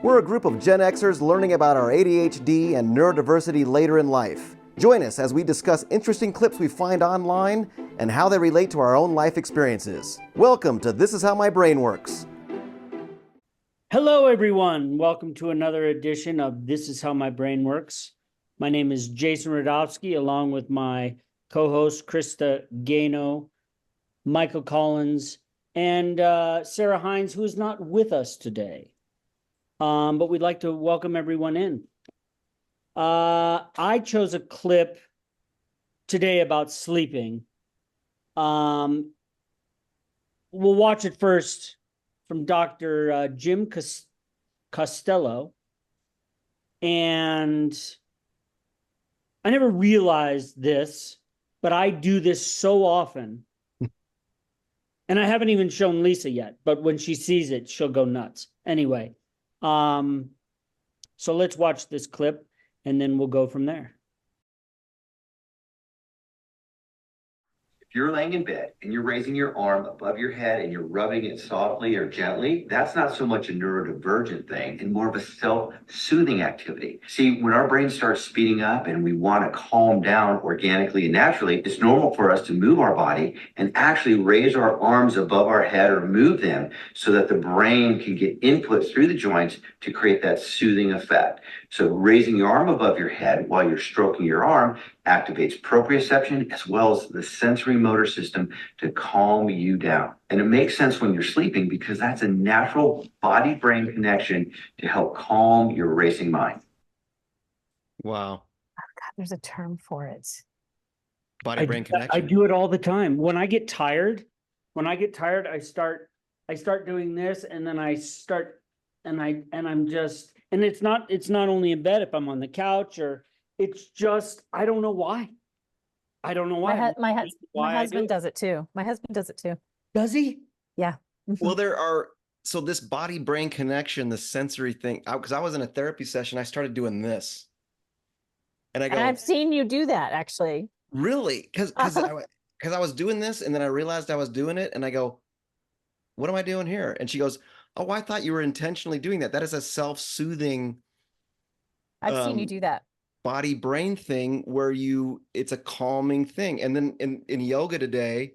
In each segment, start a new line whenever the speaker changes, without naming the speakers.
We're a group of Gen Xers learning about our ADHD and neurodiversity later in life. Join us as we discuss interesting clips we find online and how they relate to our own life experiences. Welcome to This Is How My Brain Works.
Hello, everyone. Welcome to another edition of This Is How My Brain Works. My name is Jason Radofsky, along with my co-host Krista Gano, Michael Collins, and Sarah Hines, who is not with us today. But we'd like to welcome everyone in. I chose a clip today about sleeping. We'll watch it first from Dr. Jim Costello. And I never realized this, but I do this so often. And I haven't even shown Lisa yet, but when she sees it, she'll go nuts. Anyway, so let's watch this clip and then we'll go from there.
If you're laying in bed and you're raising your arm above your head and you're rubbing it softly or gently, that's not so much a neurodivergent thing and more of a self-soothing activity. See, when our brain starts speeding up and we want to calm down organically and naturally, it's normal for us to move our body and actually raise our arms above our head or move them so that the brain can get input through the joints to create that soothing effect. So raising your arm above your head while you're stroking your arm activates proprioception as well as the sensory motor system to calm you down. And it makes sense when you're sleeping because that's a natural body-brain connection to help calm your racing mind.
Wow.
Oh God, there's a term for it.
Body-brain connection.
I do it all the time. When I get tired, I start doing this, and then I start, and I'm just, and it's not only in bed if I'm on the couch or it's just, I don't know why. I don't know why.
My husband does it too. My husband does it too.
Does he?
Yeah.
Well, so this body-brain connection, the sensory thing, because I was in a therapy session, I started doing this. And I go,
And I've seen you do that actually.
Really? Because I was doing this and then I realized I was doing it and I go, what am I doing here? And she goes, oh, I thought you were intentionally doing that. That is a self-soothing
I've seen you do that.
Body-brain thing where it's a calming thing. And then in yoga today,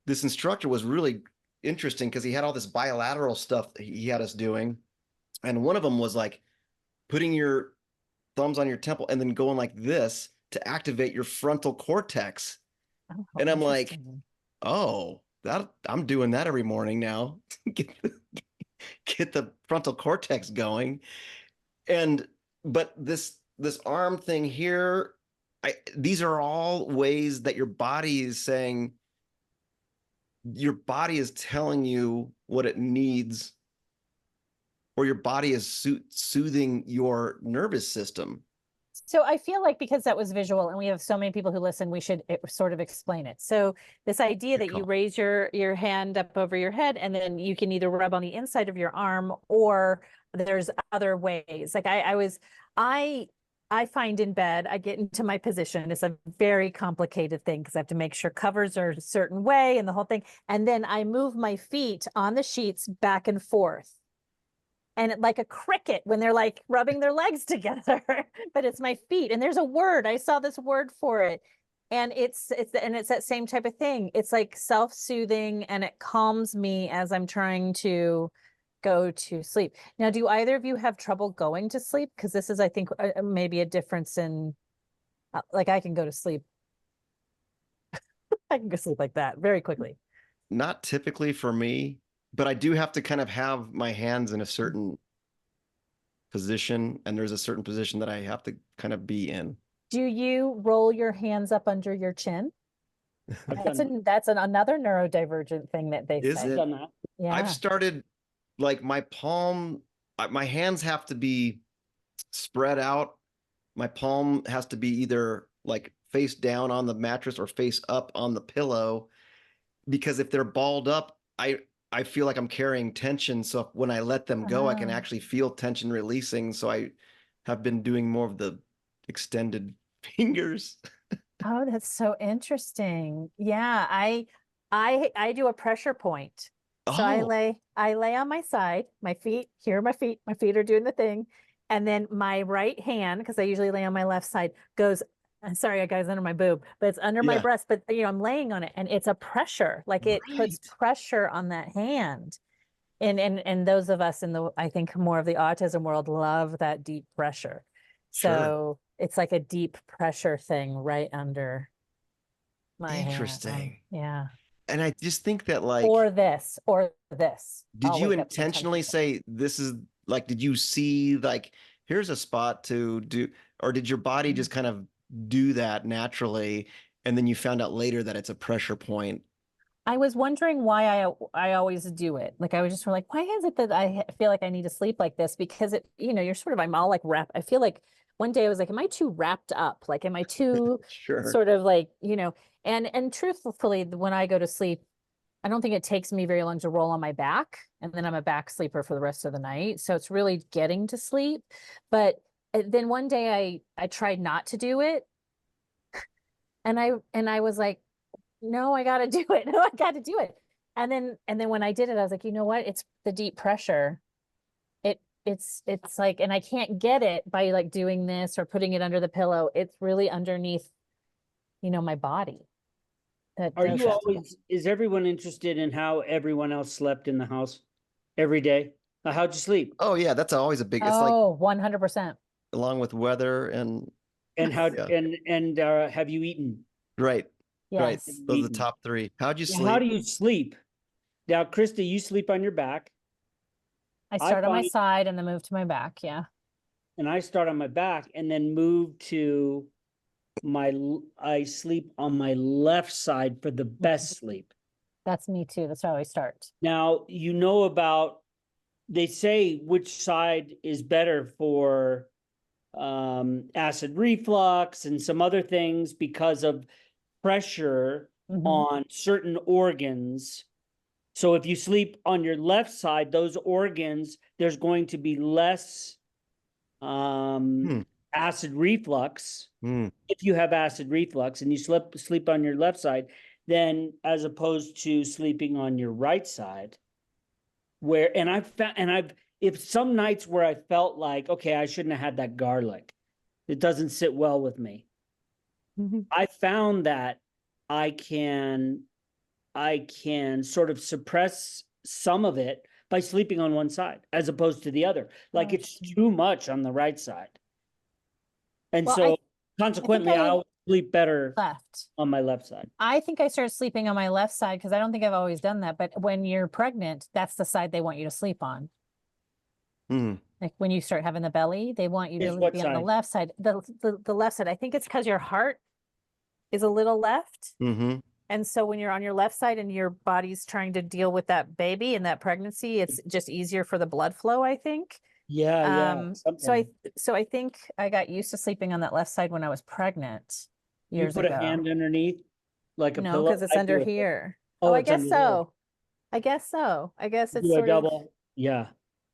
this instructor was really interesting because he had all this bilateral stuff that he had us doing. And one of them was like putting your thumbs on your temple and then going like this to activate your frontal cortex.
Oh,
and I'm like, oh, I'm doing that every morning now. get the frontal cortex going. But this arm thing here, these are all ways that your body is saying, your body is telling you what it needs, or your body is soothing your nervous system.
So I feel like because that was visual and we have so many people who listen, we should sort of explain it. So this idea that you raise your hand up over your head and then you can either rub on the inside of your arm or there's other ways. Like I find in bed, I get into my position. It's a very complicated thing because I have to make sure covers are a certain way and the whole thing. And then I move my feet on the sheets back and forth. And like a cricket when they're like rubbing their legs together, but it's my feet. And there's a word, I saw this word for it. And it's that same type of thing. It's like self-soothing and it calms me as I'm trying to go to sleep. Now, do either of you have trouble going to sleep? Because this is, I think, maybe a difference in, like I can go to sleep. I can go sleep like that very quickly.
Not typically for me. But I do have to kind of have my hands in a certain position, and there's a certain position that I have to kind of be in.
Do you roll your hands up under your chin? That's another neurodivergent thing that they
Is
say.
it?
Yeah.
I've started, like my hands have to be spread out. My palm has to be either like face down on the mattress or face up on the pillow, because if they're balled up, I feel like I'm carrying tension. So when I let them go, I can actually feel tension releasing. So I have been doing more of the extended fingers.
Oh, that's so interesting. Yeah, I do a pressure point. So I
Oh,
lay on my side, my feet, here are my feet are doing the thing. And then my right hand, because I usually lay on my left side, goes, I'm sorry, I got under my boob, but it's under my
yeah,
breast, but I'm laying on it and it's a pressure, like it puts
right.
pressure on that hand. And those of us in the, I think more of the autism world love that deep pressure.
Sure.
So it's like a deep pressure thing right under my hand.
Interesting.
Yeah.
And I just think that
Or
like,
this, or this.
did
I'll
you
wake up
intentionally
sometimes.
say this is like, did you see like, here's a spot to do, or did your body just kind of do that naturally? And then you found out later that it's a pressure point.
I was wondering why I always do it. Like I was just like, why is it that feel like I need to sleep like this? Because it, you're sort of, I'm all like wrapped. I feel like one day I was like, am I too wrapped up? Like, am I too
Sure.
sort of like, and truthfully, when I go to sleep, I don't think it takes me very long to roll on my back, and then I'm a back sleeper for the rest of the night. So it's really getting to sleep. But then one day I tried not to do it, and I was like, no, I got to do it. No, I got to do it. And then when I did it, I was like, you know what? It's the deep pressure. It's like, and I can't get it by like doing this or putting it under the pillow. It's really underneath, my body that
Are
does
you
that.
is everyone interested in how everyone else slept in the house every day? How'd you sleep?
Oh yeah, that's always a big, it's like
Oh, 100%.
along with weather and
And how
yeah,
and have you eaten?
right, right.
Have
Yes.
you
Those are the
eaten?
top three. How'd you
Now, how
sleep?
do you sleep? Now, Krista, you sleep on your back.
I
I
start on my
find,
side and then move to my back. Yeah.
and I start on my back and then move to I sleep on my left side for the best sleep.
That's me too. That's how I start.
Now, they say which side is better for acid reflux and some other things because of pressure on certain organs. So if you sleep on your left side, those organs, there's going to be less
Hmm.
acid reflux.
Hmm.
If you have acid reflux and you sleep on your left side, then as opposed to sleeping on your right side, where and I've found and I've if some nights where I felt like, okay, I shouldn't have had that garlic. It doesn't sit well with me. I found that I can I can sort of suppress some of it by sleeping on one side as opposed to the other. Like it's too much on the right side. And
Well,
so
I think
consequently, I
I
always sleep better
left.
on my left side.
I think I started sleeping on my left side because I don't think I've always done that. But when you're pregnant, that's the side they want you to sleep on.
Hmm.
Like when you start having the belly, they want you
Is
to
what
be on the
side?
left side. The left side. I think it's because your heart is a little left.
Mm-hmm.
And so when you're on your left side and your body's trying to deal with that baby and that pregnancy, it's just easier for the blood flow, I think.
Yeah, yeah.
So I
Something.
so I think I got used to sleeping on that left side when I was pregnant
You
years
put a
ago.
hand underneath like a
No,
pillow.
because it's
I
under
do it.
here. Oh,
Oh,
I
it's
guess
under here.
so. I guess so. I guess it's
Do a
sort of,
double. Yeah.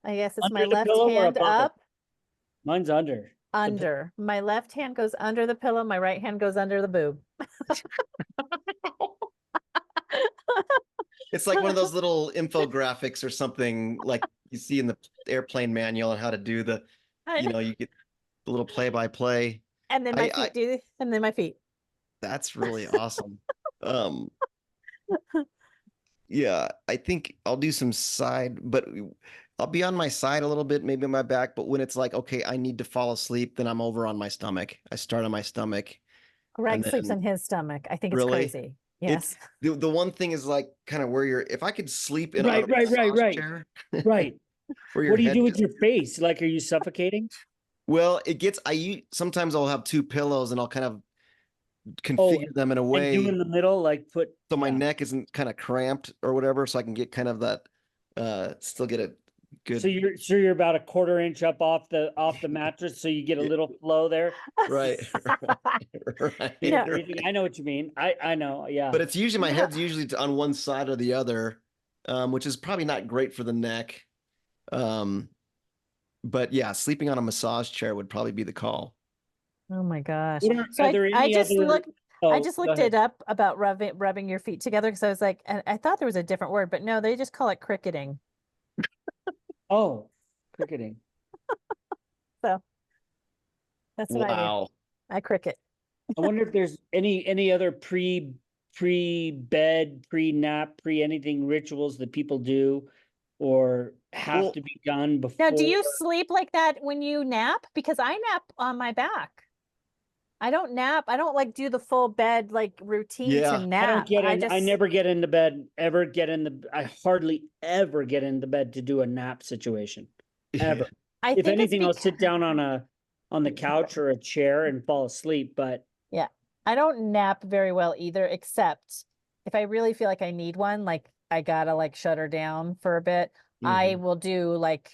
I guess it's my
Under the
left
pillow or
hand
above it?
up,
Mine's under.
under. My left hand goes under the pillow. My right hand goes under the boob.
It's like one of those little infographics or something like you see in the airplane manual on how to do the,
I know.
you get the little play by play.
And then my
I
feet do, and then my feet.
That's really awesome. Um, yeah, I think I'll do some side, but I'll be on my side a little bit, maybe on my back. But when it's like, okay, I need to fall asleep, then I'm over on my stomach. I start on my stomach,
Greg
and
sleeps
then
on his stomach. I think it's
really,
crazy.
it's
Yes.
the one thing is like kind of where you're. If I could sleep in a
Right, right, right,
massage
right.
chair,
Right.
where your
What do you
head
do with
just.
your face? Like, are you suffocating?
Well, it gets. Sometimes I'll have two pillows and I'll kind of
Oh,
configure them in a
and do
way
in the middle, like put,
so my
yeah.
neck isn't kind of cramped or whatever, so I can get kind of that still get a
So
good
you're about a quarter inch up off the mattress, so you get a
yeah,
little flow there.
right
When you're
No,
right.
breathing. I know what you mean. I know. Yeah.
But it's usually my
no.
head's usually on one side or the other, which is probably not great for the neck. Um, but yeah, sleeping on a massage chair would probably be the call.
Oh my gosh.
What
So
are there
I
any
just
other?
I
Oh,
just
go
looked
ahead.
it up about rubbing your feet together because I was like, and I thought there was a different word, but no, they just call it cricketing.
Oh, cricketing.
So that's what I do.
Wow.
I cricket.
I wonder if there's any other pre-bed, pre-nap, pre-anything rituals that people do or have
Well,
to be done
Now, do
before.
you sleep like that when you nap? Because I nap on my back. I don't nap. I don't like do the full bed like routine to
yeah.
I don't
nap.
get
I
in. I
just
never get into bed, ever get in the, I hardly ever get into bed to do a nap situation.
Yeah.
Ever.
I
If
think it's
anything, I'll
because
sit down on the couch or a chair and fall asleep. But
yeah, I don't nap very well either, except if I really feel like I need one, like I gotta like shut her down for a bit. I
Mhm.
will do like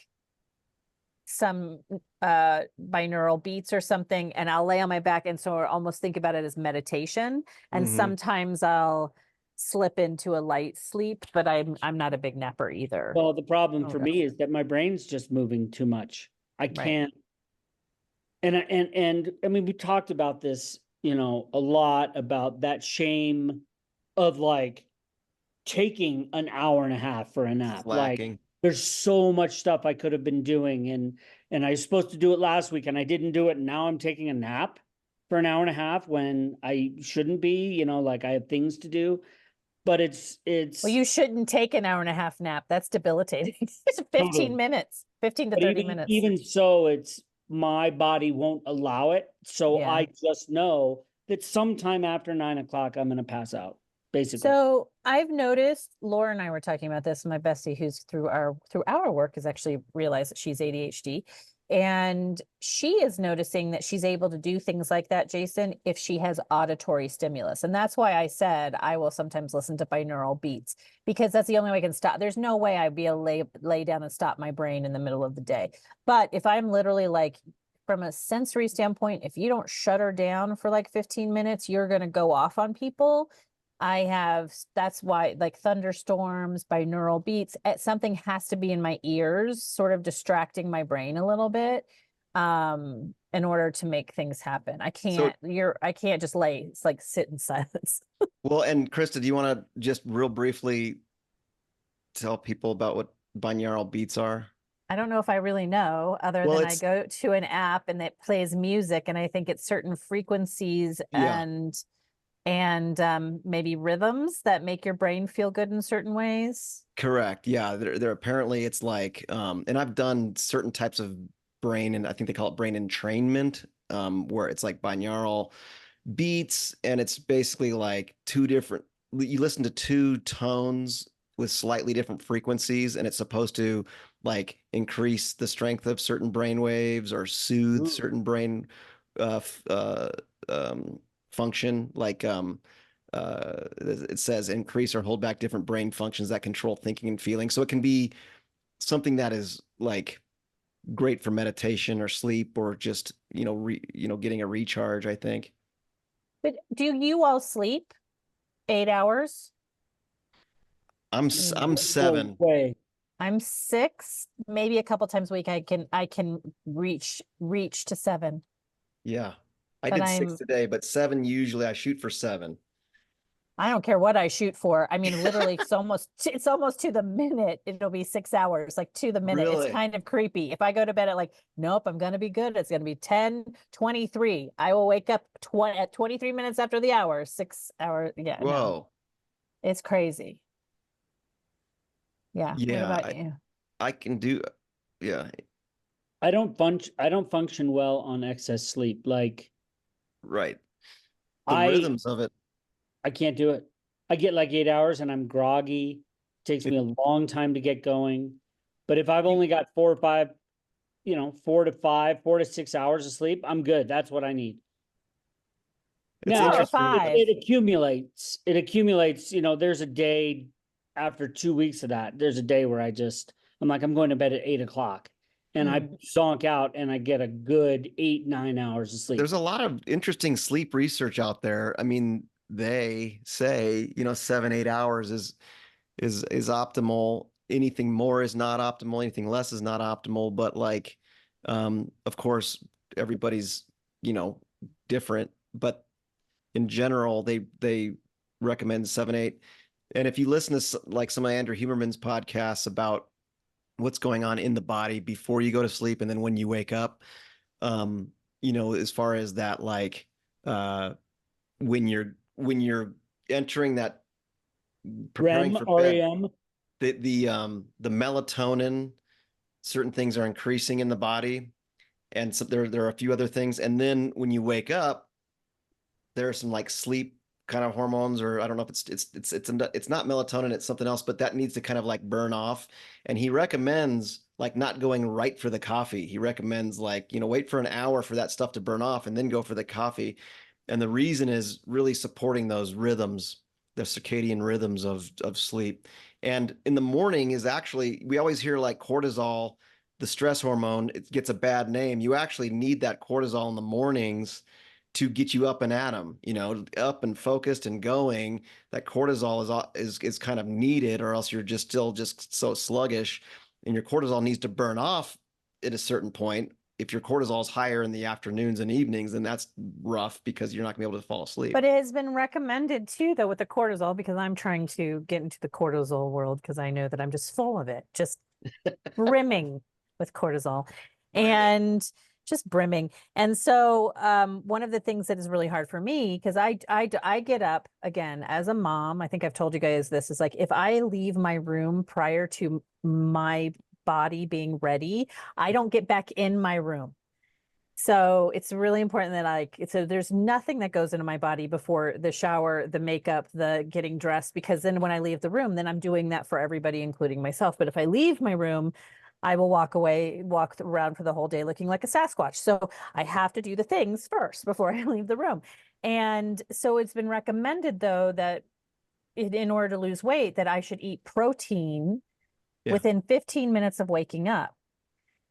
some binaural beats or something, and I'll lay on my back and so I almost think about it as meditation. And
Mhm.
sometimes I'll slip into a light sleep, but I'm not a big napper either.
well, the problem
Oh
for
god.
me is that my brain's just moving too much. I
Right.
can't. And I mean, we talked about this, a lot about that shame of like taking an hour and a half for a nap. Like
Slacking.
there's so much stuff I could have been doing and I was supposed to do it last week and I didn't do it and now I'm taking a nap for an hour and a half when I shouldn't be, like I have things to do. But it's
Well,
it's
you shouldn't take an hour and a half nap. That's debilitating. It's 15
totally.
minutes, 15 to
But
30
even
minutes.
even so, it's my body won't allow it. So
Yeah.
I just know that sometime after 9 o'clock I'm gonna pass out, basically.
So I've noticed Laura and I were talking about this. My bestie, who's through our work, has actually realized that she's ADHD, and she is noticing that she's able to do things like that, Jason, if she has auditory stimulus. And that's why I said I will sometimes listen to binaural beats because that's the only way I can stop. There's no way I'd be able to lay down and stop my brain in the middle of the day. But if I'm literally like from a sensory standpoint, if you don't shut her down for like 15 minutes, you're going to go off on people. That's why like thunderstorms, binaural beats, something has to be in my ears, sort of distracting my brain a little bit, in order to make things happen.
So,
I can't just it's like sit in silence.
well, and Krista, do you want to just real briefly tell people about what binaural beats are?
I don't know if I really know, other
Well,
than I
it's
go to an app and it plays music, and I think it's certain frequencies
yeah,
and maybe rhythms that make your brain feel good in certain ways.
correct. Yeah, they're apparently it's like and I've done certain types of brain and I think they call it brain entrainment where it's like binaural beats and it's basically like two different you listen to two tones with slightly different frequencies and it's supposed to like increase the strength of certain brain waves or soothe
Ooh.
certain brain uh, uh, um, function it says increase or hold back different brain functions that control thinking and feeling so it can be something that is like great for meditation or sleep or just getting a recharge I think.
But do you all sleep 8 hours?
I'm
No
7.
way.
I'm 6, maybe a couple times a week. I can reach to 7,
Yeah. I
but
did 6 today, but 7 usually I shoot for 7.
I don't care what I shoot for. I mean, literally, it's almost to the minute. It'll be 6 hours, like to the minute. It's
Really?
kind of creepy. If I go to bed at like, nope, I'm gonna be good. It's gonna be 10:23. I will wake up at 23 minutes after the hour. 6 hours. Yeah, no,
Whoa.
it's crazy. Yeah. What
Yeah,
about you?
I can do yeah,
I don't function well on excess sleep. Like
right. The
I
rhythms of it.
I can't do it. I get like 8 hours and I'm groggy. It takes me a long time to get going. But if I've
You,
only got 4 or 5, 4 to 5, 4 to 6 hours of sleep, I'm good. That's what I need.
it's
Four
Now
or
interesting
five.
it accumulates. It accumulates, there's a day after 2 weeks of that. There's a day where I'm like, I'm going to bed at 8 o'clock. And I
Mm.
zonk out and I get a good 8, 9 hours of sleep.
there's a lot of interesting sleep research out there. I mean, they say, 7, 8 hours is optimal. Anything more is not optimal. Anything less is not optimal. But like, of course, everybody's, you know, different. But in general, they recommend 7-8. And if you listen to like some of Andrew Huberman's podcasts about what's going on in the body before you go to sleep and then when you wake up, as far as that, like when you're entering that, preparing
REM,
for bed,
REM.
the melatonin, certain things are increasing in the body, and so there are a few other things. And then when you wake up, there are some like sleep kind of hormones, or I don't know if it's not melatonin, it's something else, but that needs to kind of like burn off. And he recommends like not going right for the coffee. He recommends like, wait for an hour for that stuff to burn off and then go for the coffee. And the reason is really supporting those rhythms, the circadian rhythms of sleep. And in the morning is actually, we always hear like cortisol, the stress hormone, it gets a bad name. You actually need that cortisol in the mornings to get you up and at 'em, up and focused and going. That cortisol is kind of needed, or else you're just still just so sluggish, and your cortisol needs to burn off at a certain point. If your cortisol is higher in the afternoons and evenings, then that's rough because you're not gonna be able to fall asleep.
But it has been recommended too, though, with the cortisol, because I'm trying to get into the cortisol world because I know that I'm just full of it, just brimming with cortisol. And just brimming. And so one of the things that is really hard for me, because I get up again as a mom, I think I've told you guys this, is like if I leave my room prior to my body being ready, I don't get back in my room. So it's really important that so there's nothing that goes into my body before the shower, the makeup, the getting dressed, because then when I leave the room, then I'm doing that for everybody, including myself. But if I leave my room, I will walk around for the whole day looking like a Sasquatch. So I have to do the things first before I leave the room. And so it's been recommended, though, that in order to lose weight, that I should eat protein within 15 minutes of waking up.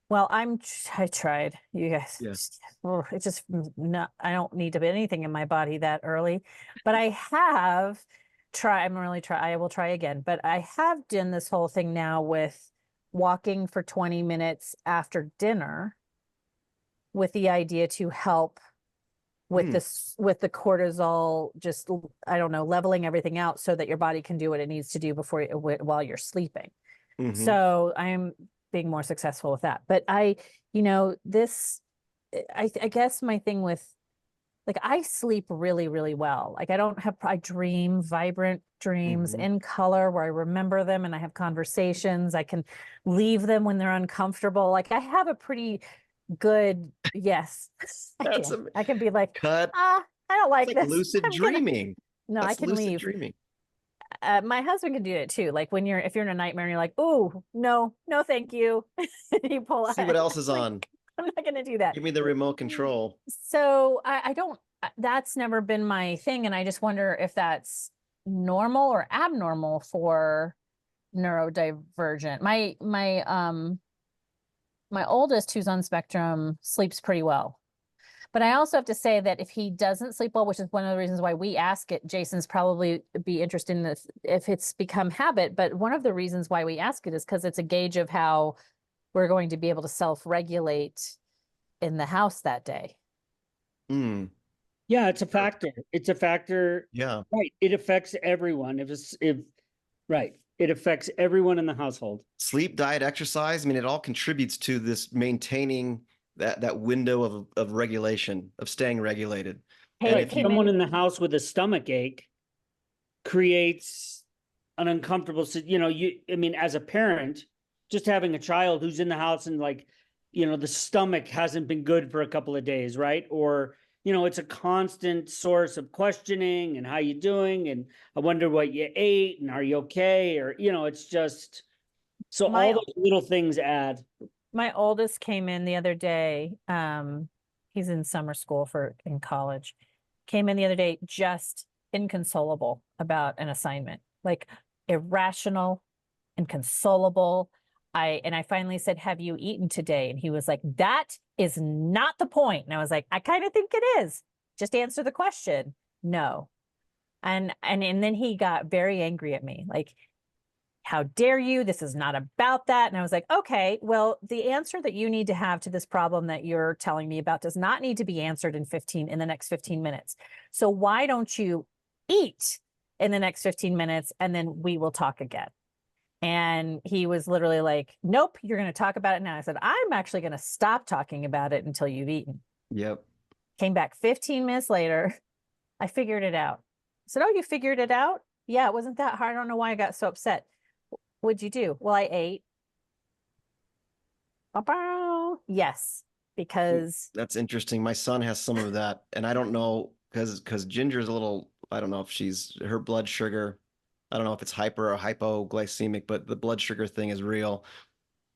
Well, I tried, you guys. It just not, I don't need to put anything in my body that early, but I have tried. I will try again, but I have done this whole thing now with walking for 20 minutes after dinner with the idea to help with with the cortisol, just, I don't know, leveling everything out so that your body can do what it needs to do while you're sleeping. So I'm being more successful with that. But I guess my thing with, like, I sleep really, really well. Like I dream vibrant dreams in color where I remember them and I have conversations. I can leave them when they're uncomfortable. Like I have a pretty good, yes. I can be like, I don't like this.
Lucid dreaming.
No, I can leave. Dreaming. My husband can do it too. Like if you're in a nightmare and you're like, oh, no, thank you. You pull out.
See what else is on.
I'm not going to do that.
Give me the remote control.
So I don't, that's never been my thing. And I just wonder if that's normal or abnormal for neurodivergent. My oldest, who's on spectrum, sleeps pretty well. But I also have to say that if he doesn't sleep well, which is one of the reasons why we ask it, Jason's probably be interested in this if it's become habit. But one of the reasons why we ask it is because it's a gauge of how we're going to be able to self-regulate in the house that day.
Yeah, it's a factor. It's a factor.
Yeah.
Right. It affects everyone. It affects everyone in the household.
Sleep, diet, exercise. I mean, it all contributes to this maintaining that window of regulation, of staying regulated.
Hey, if someone in the house with a stomach ache creates an uncomfortable, as a parent, just having a child who's in the house and the stomach hasn't been good for a couple of days, right? Or, it's a constant source of questioning and how you doing? And I wonder what you ate and are you okay? Or, it's just, so all those little things add.
My oldest came in the other day. He's in summer school in college. Came in the other day just inconsolable about an assignment, like irrational, inconsolable. I finally said, "Have you eaten today?" And he was like, "That is not the point." And I was like, "I kind of think it is. Just answer the question." No. And then he got very angry at me. Like, how dare you? This is not about that. And I was like, okay, well, the answer that you need to have to this problem that you're telling me about does not need to be answered in the next 15 minutes. So why don't you eat in the next 15 minutes and then we will talk again? And he was literally like, nope, you're going to talk about it now. I said, I'm actually going to stop talking about it until you've eaten.
Yep.
Came back 15 minutes later. I figured it out. I said, oh, you figured it out? Yeah, it wasn't that hard. I don't know why I got so upset. What'd you do? Well, I ate. Yes, because
That's interesting. My son has some of that, and I don't know because Ginger's a little, I don't know if her blood sugar, I don't know if it's hyper or hypoglycemic, but the blood sugar thing is real.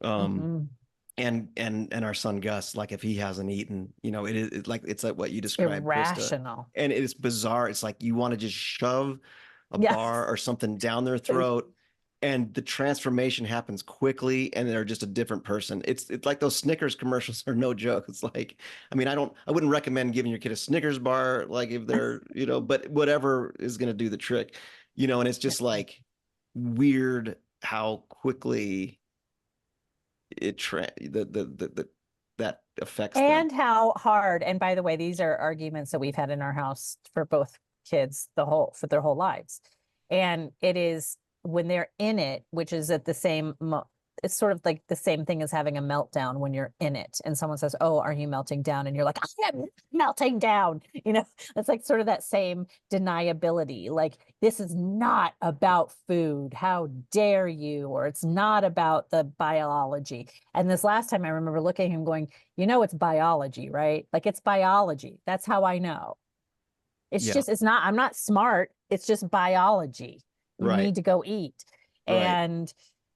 And our son Gus, like if he hasn't eaten, it's like what you described, Krista.
Irrational.
And it is bizarre. It's like you want to just shove a
Yes.
bar or something down their throat, and the transformation happens quickly, and they're just a different person. It's like those Snickers commercials are no joke. It's like, I mean, I wouldn't recommend giving your kid a Snickers bar, like if they're, but whatever is going to do the trick, and it's just like weird how quickly that affects
And
them.
how hard, and by the way, these are arguments that we've had in our house for both kids for their whole lives. And it is when they're in it, which is at the same it's sort of like the same thing as having a meltdown when you're in it and someone says, oh, are you melting down? And you're like, I am melting down. It's like sort of that same deniability. Like, this is not about food. How dare you? Or it's not about the biology. And this last time I remember looking at him going, it's biology, right? Like, it's biology. That's how I know. It's just, it's not, I'm not smart. It's just biology. You need to go eat. And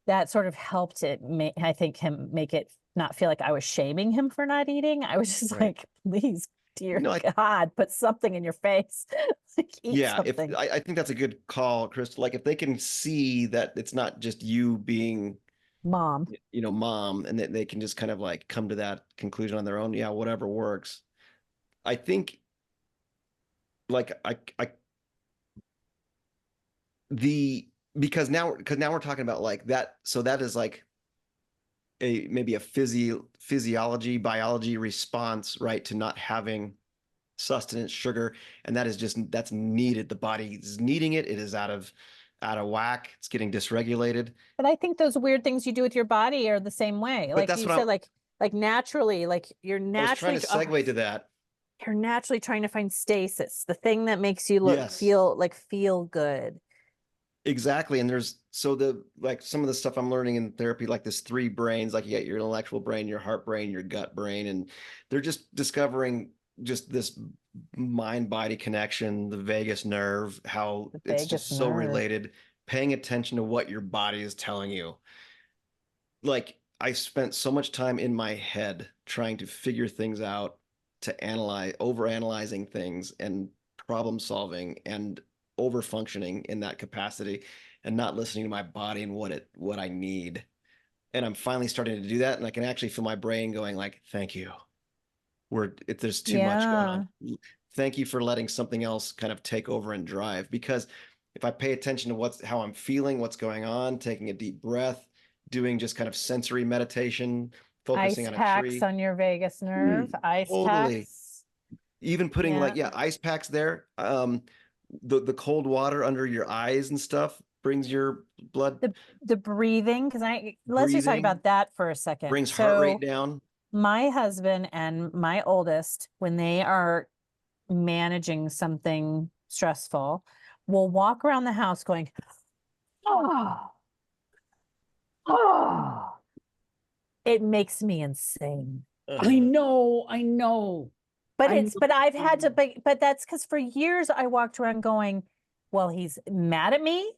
that sort of helped it make it not feel like I was shaming him for not eating. I was just like, please, dear God, put something in your face. Like, eat something.
I think that's a good call, Chris. Like if they can see that it's not just you being
mom,
and that they can just kind of like come to that conclusion on their own. Yeah, whatever works. I think like because now we're talking about like that. So that is like maybe a physiology, biology response, right, to not having sustenance, sugar, and that's needed. The body is needing it. It is out of whack. It's getting dysregulated.
But I think those weird things you do with your body are the same way.
But
like
that's
you
what
said, like naturally, like you're naturally.
I was trying to segue to that.
You're naturally trying to find stasis, the thing that makes you feel good.
Exactly. And there's some of the stuff I'm learning in therapy, like this 3 brains, like you got your intellectual brain, your heart brain, your gut brain, and they're just discovering just this mind body connection, the vagus nerve, how it's just so related, paying attention to what your body is telling you. Like I spent so much time in my head trying to figure things out, to overanalyzing things and problem solving and over functioning in that capacity, and not listening to my body and what I need. And I'm finally starting to do that, and I can actually feel my brain going like, thank you. There's too much going on. Thank you for letting something else kind of take over and drive. Because if I pay attention to how I'm feeling, what's going on, taking a deep breath, doing just kind of sensory meditation, focusing on a tree.
Ice packs on your vagus nerve. Ice packs.
Even putting ice packs there. The cold water under your eyes and stuff brings your blood.
The breathing, because let's just talk about that for a second.
Brings heart rate down.
My husband and my oldest, when they are managing something stressful, will walk around the house going, oh. It makes me insane.
I know.
But I've had to, but that's because for years I walked around going, well, he's mad at me.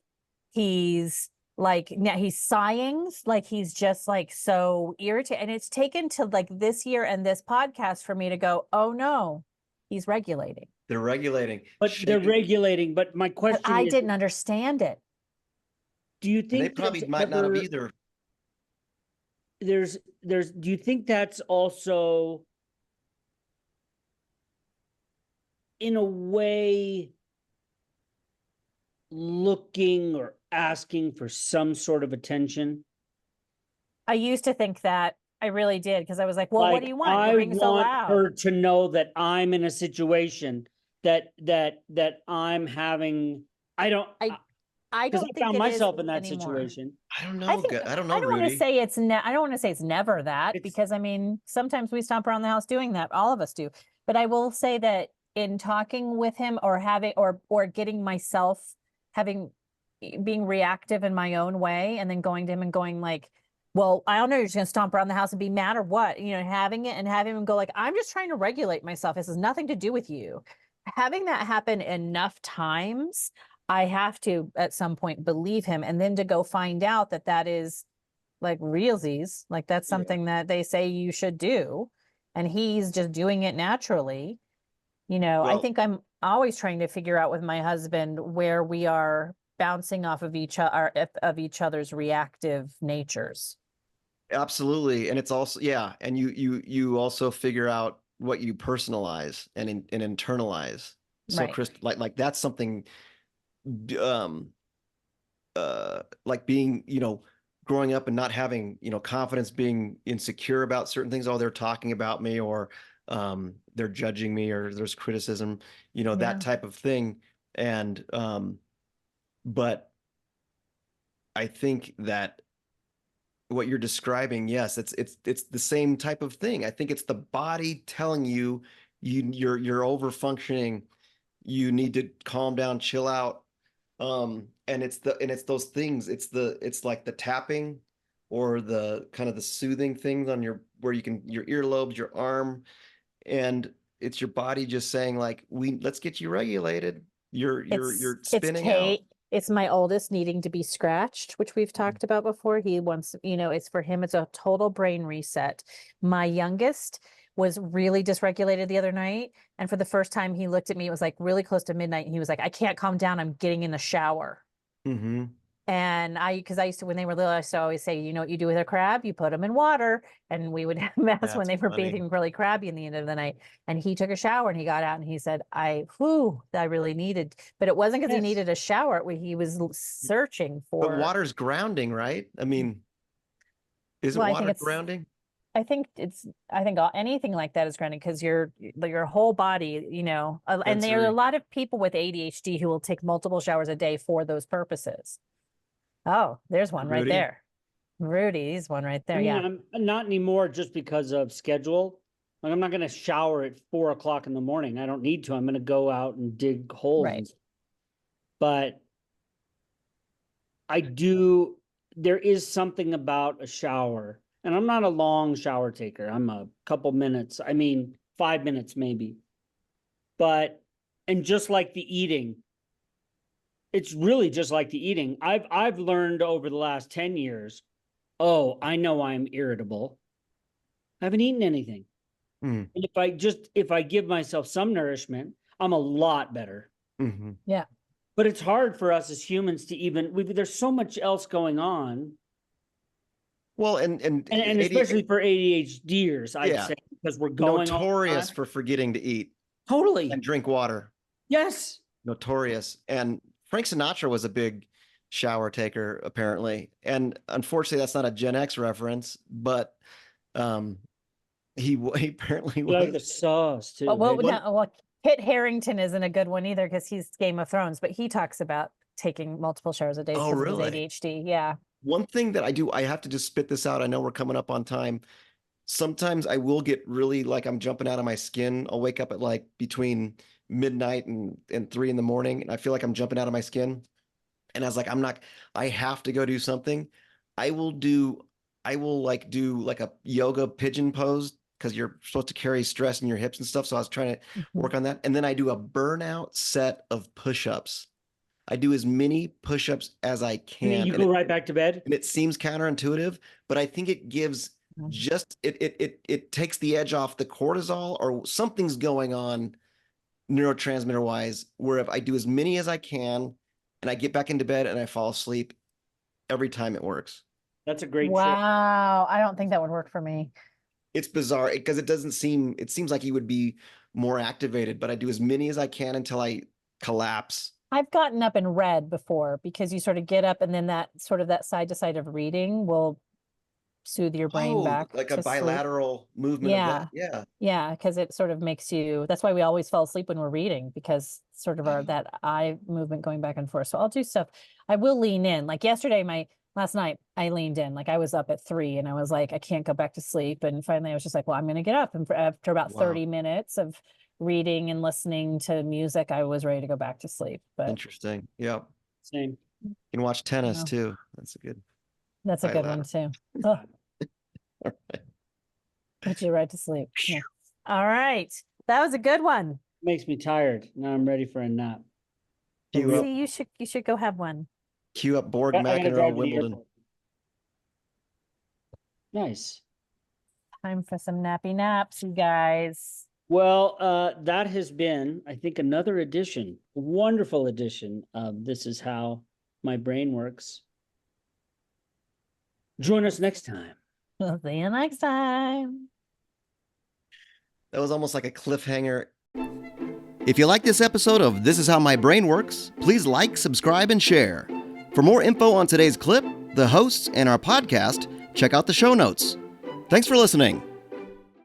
He's like, he's sighing, like he's just like so irritated. And it's taken to like this year and this podcast for me to go, oh no, he's regulating.
They're regulating.
They're regulating. But my question
is, I didn't understand it.
Do you think
they probably might not have either?
Do you think that's also in a way looking or asking for some sort of attention.
I used to think that. I really did, because I was like, well, what do you want?
I
You're being so
want
loud.
her to know that I'm in a situation that I'm having. I don't.
I
Because
don't
I
think
found
it
myself
is
in that
anymore.
situation.
I don't know.
I think
I don't know,
I don't want to
Rudy.
say it's I don't want to say it's never that, because I mean, sometimes we stomp around the house doing that. All of us do. But I will say that in talking with him, or having or getting myself being reactive in my own way, and then going to him and going like, well, I don't know, you're just gonna stomp around the house and be mad or what? You know, having it and having him go like, I'm just trying to regulate myself. This has nothing to do with you. Having that happen enough times, I have to at some point believe him, and then to go find out that that is like realsies, like that's something that they say you should do, and he's just doing it naturally. You know, I
Well,
think I'm always trying to figure out with my husband where we are bouncing off of each other's reactive natures.
absolutely. And it's also, yeah. And you also figure out what you personalize and internalize. So
Right.
Chris, like that's something, um, like being, growing up and not having, confidence, being insecure about certain things. Oh, they're talking about me, or they're judging me, or there's criticism,
Yeah.
that type of thing. And but I think that what you're describing, yes, it's the same type of thing. I think it's the body telling you you're over functioning. You need to calm down, chill out. And it's those things. It's like the tapping, or the kind of the soothing things on where you can, your earlobes, your arm, and it's your body just saying like, let's get you regulated. You're spinning out.
It's my oldest needing to be scratched, which we've talked about before. He wants, it's for him, it's a total brain reset. My youngest was really dysregulated the other night, and for the first time he looked at me, it was like really close to midnight, and he was like, I can't calm down, I'm getting in the shower.
Mm-hmm.
And because I used to, when they were little, I used to always say, you know what you do with a crab? You put them in water. And we would mess when
That's
they were
funny.
bathing really crabby in the end of the night. And he took a shower and he got out and he said, I really needed, but it wasn't because he
Yes.
needed a shower. He was searching
But
for.
water's grounding, right? I mean, isn't
Well,
water grounding?
I think anything like that is grounding, because your whole body, and there are a
Sensory.
lot of people with ADHD who will take multiple showers a day for those purposes. Oh, there's one right
Rudy?
there. Rudy's one right there.
I mean,
Yeah.
I'm not anymore, just because of schedule. Like, I'm not going to shower at 4 o'clock in the morning. I don't need to. I'm going to go out and dig holes.
Right.
But there is something about a shower, and I'm not a long shower taker. I'm a couple minutes. I mean, 5 minutes maybe. And just like the eating, it's really just like the eating. I've learned over the last 10 years, oh, I know I'm irritable. I haven't eaten anything.
Mm.
And if I give myself some nourishment, I'm a lot better.
Mm-hmm.
Yeah.
But it's hard for us as humans to there's so much else going on.
Well, and
especially for ADHDers, I'd
Yeah.
say, because we're going
notorious for forgetting to eat
totally
and drink water.
Yes.
Notorious. And Frank Sinatra was a big shower taker, apparently. And unfortunately, that's not a Gen X reference, but he apparently
You like the
was.
sauce too.
Well, Kit Harington isn't a good one either, because he's Game of Thrones, but he talks about taking multiple showers a day
Oh,
because of
really?
his ADHD. Yeah.
One thing that I do, I have to just spit this out. I know we're coming up on time. Sometimes I will get really like I'm jumping out of my skin. I'll wake up at like between midnight and 3 in the morning, and I feel like I'm jumping out of my skin. And I was like, I have to go do something. I will do like do like a yoga pigeon pose, because you're supposed to carry stress in your hips and stuff. So I was trying to work on that. And then I do a burnout set of push-ups. I do as many push-ups as I can.
And then you go right back to bed.
And it seems counterintuitive, but I think it gives it takes the edge off the cortisol, or something's going on neurotransmitter wise, where if I do as many as I can and I get back into bed and I fall asleep, every time it works.
That's a great trick.
Wow. I don't think that would work for me.
It's bizarre because it seems like you would be more activated, but I do as many as I can until I collapse.
I've gotten up and read before because you sort of get up and then that side to side of reading will soothe your brain back
like
to
a
sleep.
bilateral movement
Yeah.
of that. Yeah.
Yeah, because it sort of makes you, that's why we always fall asleep when we're reading, because sort of that eye movement going back and forth. So I'll do stuff. I will lean in. Like last night, I leaned in. Like I was up at 3 and I was like, I can't go back to sleep. And finally I was just like, well, I'm going to get up. And after about 30 minutes of reading and listening to music, I was ready to go back to sleep. But
Interesting. Yeah.
Same.
You can watch tennis too. That's a good
one too. Oh. Put you right to sleep. Yeah. All right. That was a good one.
Makes me tired. Now I'm ready for a nap.
See, you should go have one.
Cue up Borg
I gotta
McEnroe
drive to the
Wimbledon.
airport. Nice.
Time for some nappy naps, you guys.
Well, that has been, I think, another edition, wonderful edition of This Is How My Brain Works. Join us next time.
We'll see you next time.
That was almost like a cliffhanger.
If you like this episode of This Is How My Brain Works, please like, subscribe, and share. For more info on today's clip, the hosts, and our podcast, check out the show notes. Thanks for listening.